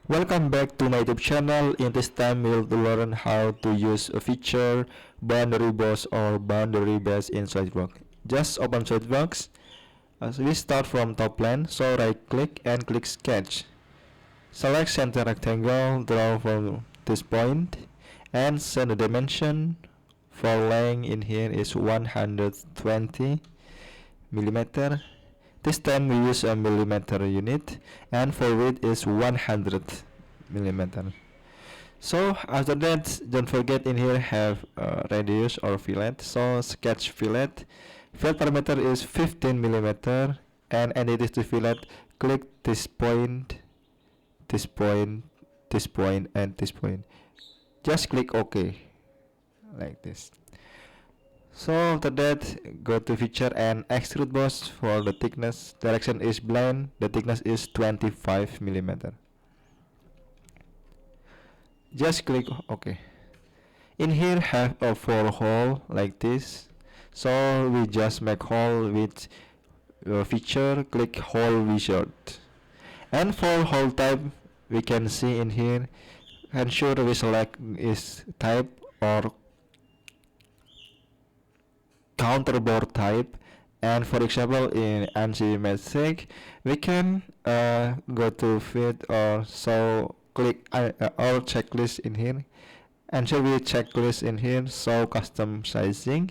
Welcome back to my YouTube channel. In this time we'll learn how to use a feature boundary boss or boundary base in SolidWorks. Just open SolidWorks. As we start from top plane, so right click and click sketch. Select center rectangle, draw from this point and set the dimension. For length in here is 120 millimeter. This time we use a millimeter unit, and for width is 100 millimeter. So after that, don't forget in here have radius or fillet. So sketch fillet. Fillet parameter is 15 millimeter, and it is to fillet. Click this point, this point, this point, and this point. Just click OK, like this. So after that, go to feature and extrude boss. For the thickness, direction is blind, the thickness is 25 millimeter. Just click OK. In here have a 4 hole like this, so we just make hole with feature, click hole wizard. And for hole type, we can see in here, ensure we select is type or counterbore type. And for example, in anti-metric, we can go to fit or so click our checklist in here, and so we checklist in here. So custom sizing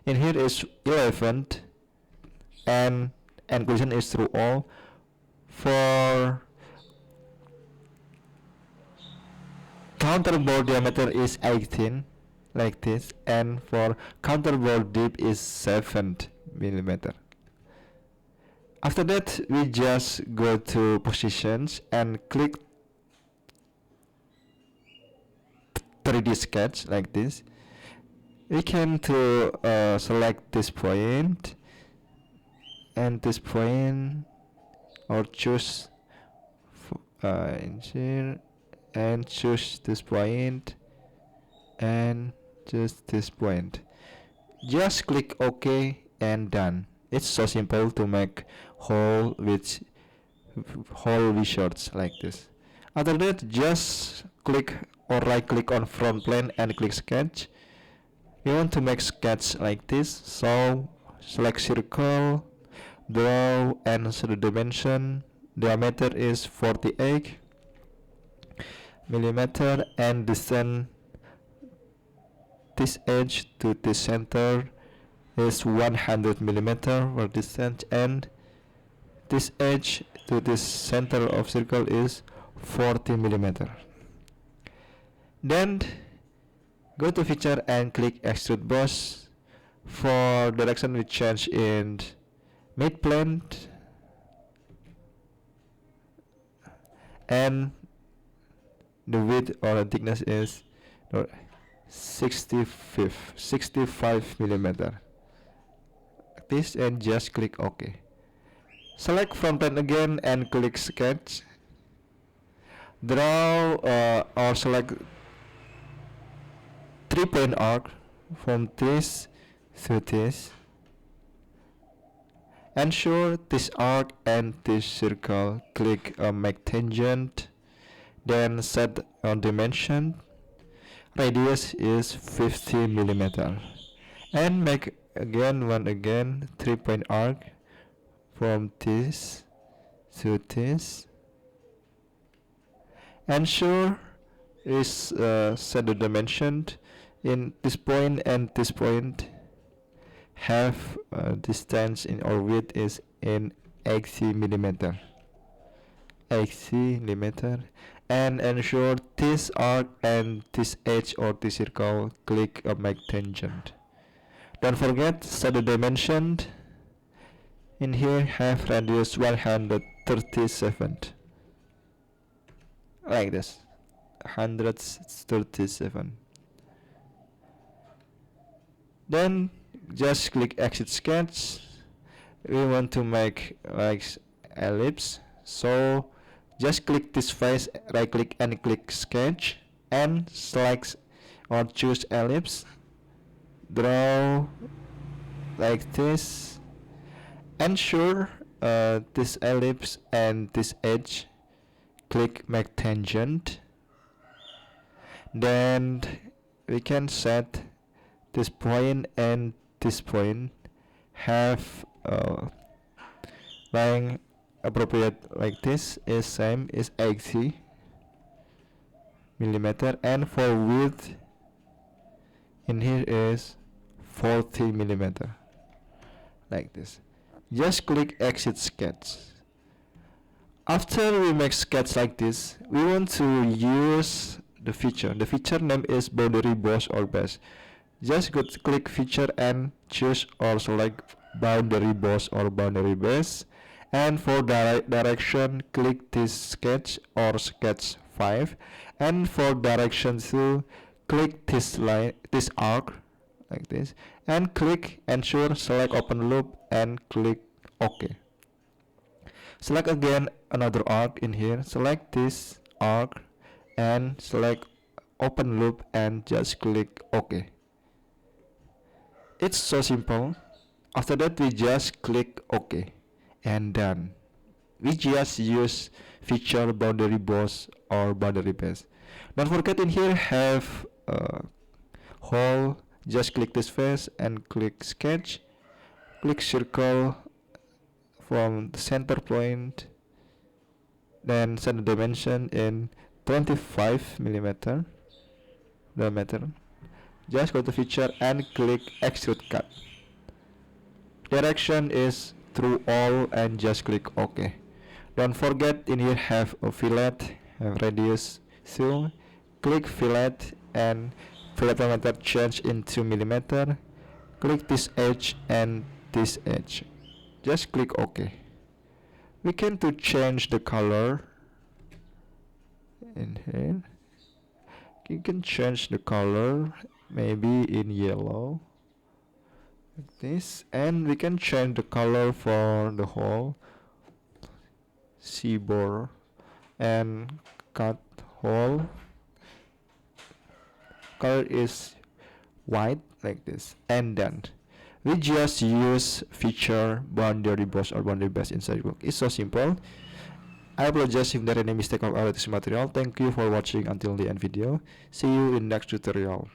in here is 11, and inclusion is through all. For counterbore diameter is 18 like this, and for counterbore deep is 7 millimeter. After that, we just go to positions and click 3D sketch like this. We can to select this point and this point, or choose in here and choose this point and just this point. Just click OK and done. It's so simple to make hole with hole wizards like this. After that, just click or right click on front plane and click sketch. We want to make sketch like this, so select circle, draw and set the dimension. Diameter is 48 millimeter, and distance this edge to the center is 100 millimeter for distance, and this edge to this center of circle is 40 millimeter. Then go to feature and click extrude boss. For direction we change in mid plane, and the width or the thickness is 65 millimeter. This, and just click OK. Select front plane again and click sketch. Draw or select 3-point arc from this to this. Ensure this arc and this circle. Click make tangent. Then set on dimension. Radius is 50 millimeter. And make again 3-point arc from this to this. Ensure is set the dimension in this point and this point. Have distance in or width is in 80 millimeter. 80 millimeter, and ensure this arc and this edge or this circle. Click make tangent. Don't forget set the dimension. In here have radius 137 like this, 137. Then just click exit sketch. We want to make like ellipse, so just click this face, right click and click sketch, and select or choose ellipse. Draw like this. Ensure this ellipse and this edge click make tangent. Then we can set this point and this point have line appropriate like this is same is 80 millimeter, and for width in here is 40 millimeter like this. Just click exit sketch. After we make sketch like this, we want to use the feature. The feature name is boundary boss or base. Just go to click feature and choose or select boundary boss or boundary base. And for direction, click this sketch or sketch 5. And for direction 2, click this line, this arc like this, and click ensure select open loop and click OK. Select again another arc in here, select this arc and select open loop and just click OK. It's so simple. After that we just click OK and done. We just use feature boundary boss or boundary base. Don't forget in here have a hole. Just click this face and click sketch, click circle from the center point, then set the dimension in 25 millimeter diameter. Just go to feature and click extrude cut. Direction is through all and just click OK. Don't forget in here have a fillet, have radius 2, click fillet and fillet diameter change in 2 millimeter. Click this edge and this edge. Just click OK. We can to change the color in here. You can change the color maybe in yellow like this, and we can change the color for the whole C-bore and cut hole. Color is white like this, and then we just use feature boundary boss or boundary base in SolidWorks. It's so simple. I apologize if there any mistake of this material. Thank you for watching until the end video. See you in next tutorial.